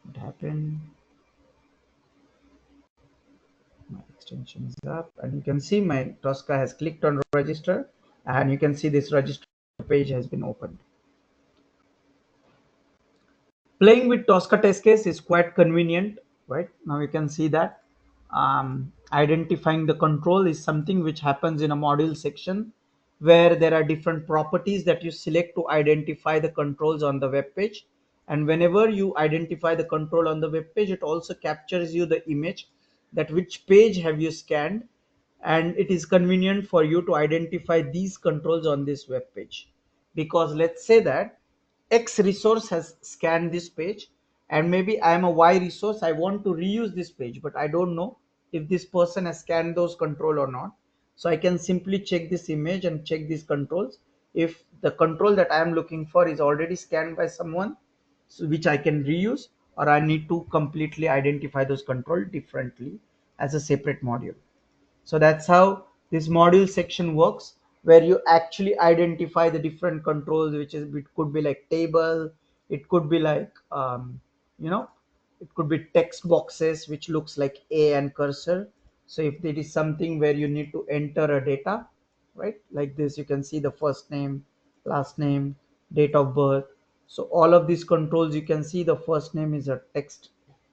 B: What happened? My extension is up, and you can see my Tosca has clicked on register, and you can see this register page has been opened. Playing with Tosca test case is quite convenient, right? Now you can see that identifying the control is something which happens in a module section where there are different properties that you select to identify the controls on the web page. And whenever you identify the control on the web page, it also captures you the image that which page have you scanned, and it is convenient for you to identify these controls on this web page. Because let's say that X resource has scanned this page, and maybe I am a Y resource, I want to reuse this page, but I don't know if this person has scanned those control or not. So I can simply check this image and check these controls. If the control that I am looking for is already scanned by someone, so which I can reuse, or I need to completely identify those control differently as a separate module. So that's how this module section works, where you actually identify the different controls, which is, it could be like table, it could be like you know it could be text boxes which looks like a and cursor. So if it is something where you need to enter a data, right, like this, you can see the first name, last name, date of birth. So all of these controls, you can see the first name is a text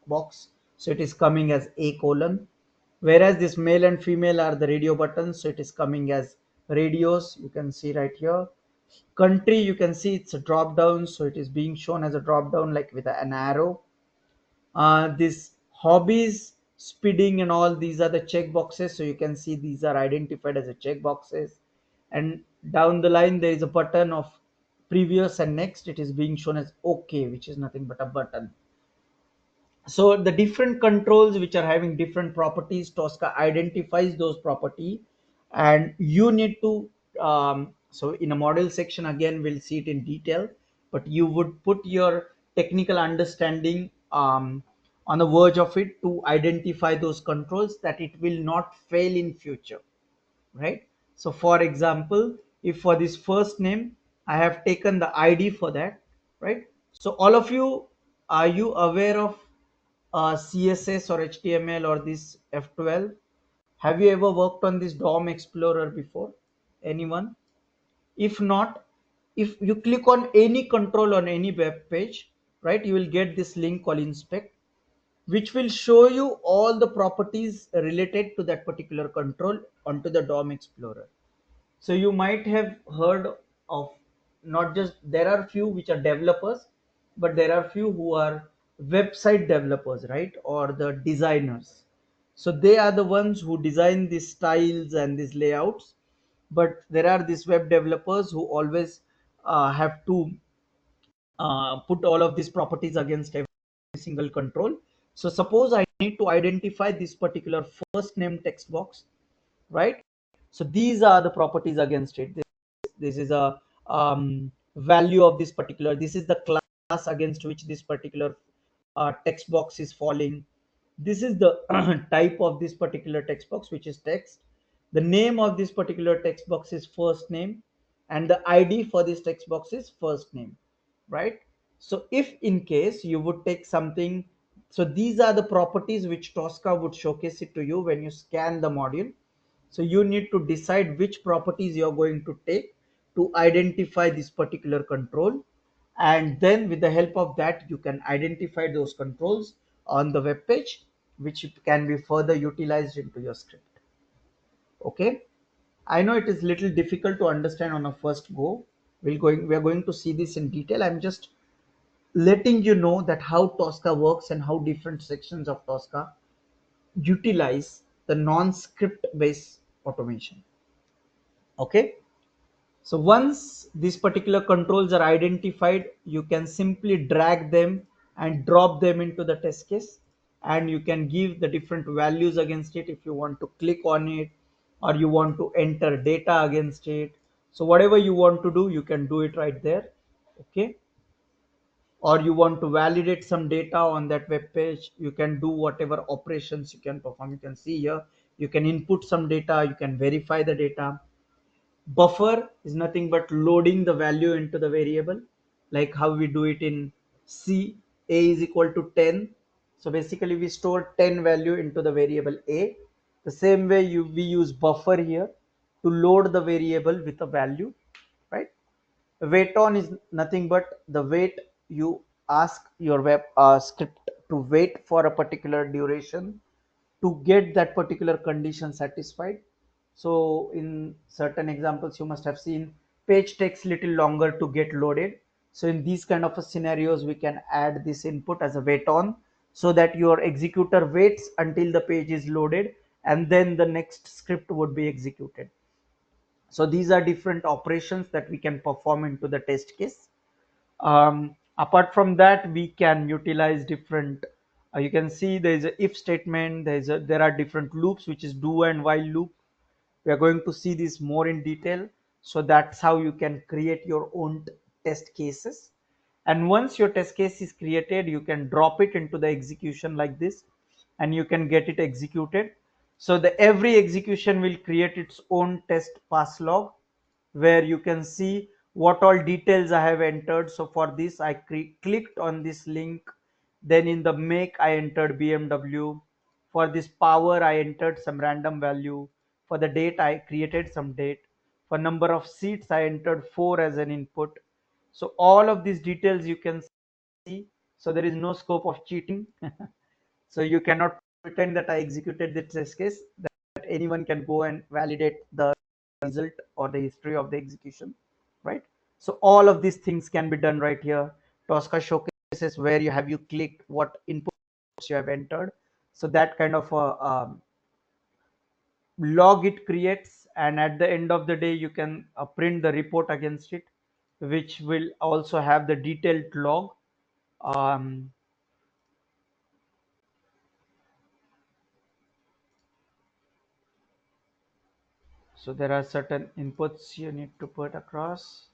B: box, so it is coming as a colon, whereas this male and female are the radio buttons, so it is coming as radios. You can see right here. Country, you can see it's a drop down, so it is being shown as a drop down like with an arrow. This hobbies, speeding, and all these are the check boxes, so you can see these are identified as a check boxes. And down the line there is a button of previous and next, it is being shown as OK, which is nothing but a button. So the different controls which are having different properties, Tosca identifies those property, and you need to so in a model section again we'll see it in detail, but you would put your technical understanding on the verge of it to identify those controls that it will not fail in future, right? So for example, if for this first name I have taken the ID for that, right? So all of you, are you aware of CSS or HTML or this F12? Have you ever worked on this DOM Explorer before? Anyone? If not, if you click on any control on any web page, right, you will get this link called inspect, which will show you all the properties related to that particular control onto the DOM Explorer. So you might have heard of, not just, there are few which are developers, but there are few who are website developers, right, or the designers. So they are the ones who design these styles and these layouts. But there are these web developers who always have to put all of these properties against every single control. So suppose I need to identify this particular first name text box, right? So these are the properties against it. This is a value of this particular, this is the class against which this particular text box is falling. This is the type of this particular text box, which is text. The name of this particular text box is first name, and the ID for this text box is first name, right? So if in case you would take something, so these are the properties which Tosca would showcase it to you when you scan the module. So you need to decide which properties you're going to take to identify this particular control. And then with the help of that, you can identify those controls on the web page, which can be further utilized into your script. Okay. I know it is little difficult to understand on a first go. We are going to see this in detail. I'm just letting you know that how Tosca works and how different sections of Tosca utilize the non-script based automation. Okay. So once these particular controls are identified, you can simply drag them and drop them into the test case, and you can give the different values against it if you want to click on it or you want to enter data against it. So whatever you want to do, you can do it right there. Okay. Or you want to validate some data on that web page, you can do whatever operations you can perform. You can see here, you can input some data, you can verify the data. Buffer is nothing but loading the value into the variable, like how we do it in C. A is equal to 10. So basically we store 10 value into the variable A. The same way we use buffer here to load the variable with a value, right? Wait on is nothing but the wait. You ask your web script to wait for a particular duration to get that particular condition satisfied. So in certain examples you must have seen page takes little longer to get loaded. So in these kind of scenarios we can add this input as a wait on, so that your executor waits until the page is loaded and then the next script would be executed. So these are different operations that we can perform into the test case. Apart from that, we can utilize different, you can see there is a if statement, there are different loops, which is do and while loop. We are going to see this more in detail. So that's how you can create your own test cases. And once your test case is created, you can drop it into the execution like this, and you can get it executed. So the every execution will create its own test pass log, where you can see what all details I have entered. So for this, I clicked on this link. Then in the make, I entered BMW. For this power, I entered some random value. For the date, I created some date. For number of seats, I entered 4 as an input. So all of these details you can see. So there is no scope of cheating. So you cannot pretend that I executed this test case, that anyone can go and validate the result or the history of the execution, right? So all of these things can be done right here. Tosca showcases where you clicked, what inputs you have entered. So that kind of a log it creates, and at the end of the day you can print the report against it, which will also have the detailed log. um, so there are certain inputs you need to put across,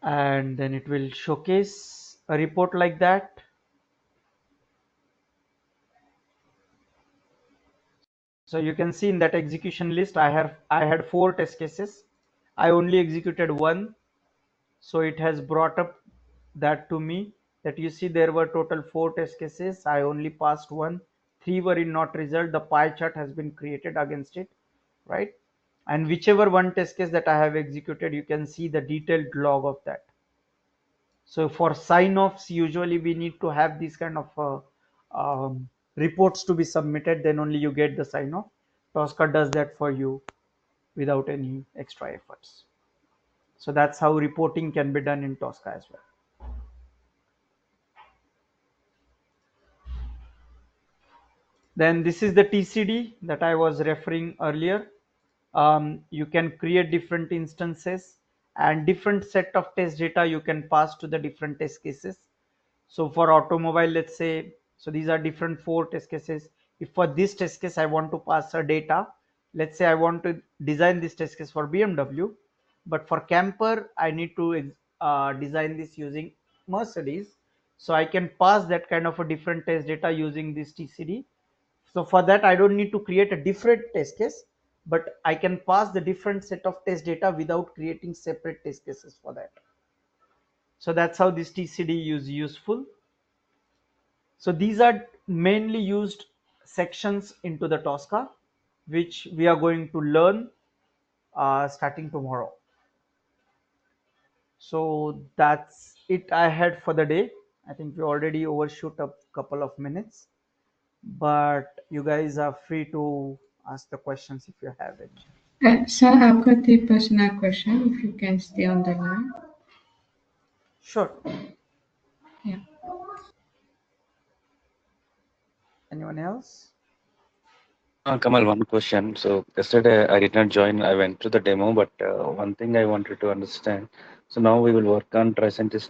B: and then it will showcase a report like that. So you can see in that execution list, I had 4 test cases. I only executed one, so it has brought up that to me, that you see there were total 4 test cases. I only passed one, 3 were in not result. The pie chart has been created against it, right? And whichever one test case that I have executed, you can see the detailed log of that. So for sign-offs, usually we need to have these kind of reports to be submitted, then only you get the sign-off. Tosca does that for you without any extra efforts. So that's how reporting can be done in Tosca as well. Then this is the TCD that I was referring earlier. You can create different instances and different set of test data you can pass to the different test cases. So for automobile, let's say So these are different 4 test cases. If for this test case I want to pass a data, let's say I want to design this test case for BMW, but for camper I need to design this using Mercedes. So I can pass that kind of a different test data using this TCD. So for that I don't need to create a different test case, but I can pass the different set of test data without creating separate test cases for that. So that's how this TCD is useful. So these are mainly used sections into the Tosca, which we are going to learn starting tomorrow. So that's it I had for the day. I think we already overshoot a couple of minutes, but you guys are free to ask the questions if you have it.
E: So I've got a personal question, if you can stay on the line.
B: Sure.
E: Yeah.
B: Anyone else?
C: Kamal, one question. So yesterday I did not join. I went to the demo, but one thing I wanted to understand. So now we will work on Tricentis